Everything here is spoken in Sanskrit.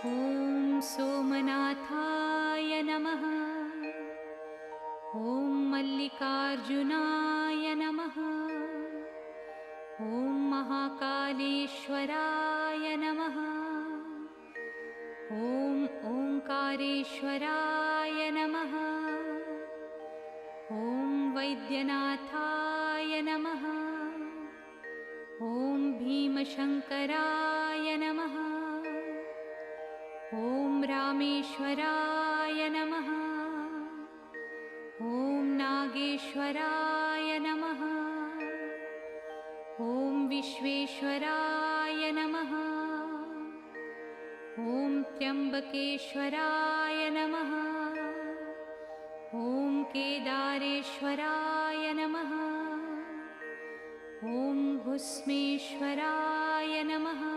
ॐ सोमनाथाय नमः। ॐ मल्लिकार्जुनाय नमः। ॐ महाकालेश्वराय नमः। ॐ ओंकारेश्वराय नमः। ॐ वैद्यनाथाय नमः। ॐ भीमशंकराय नमः। ॐ रामेश्वराय नमः। ॐ नागेश्वराय नमः। ॐ विश्वेश्वराय नमः। ॐ त्र्यंबकेश्वराय नमः। ॐ केदारेश्वराय नमः। ॐ घुस्मेश्वराय नमः।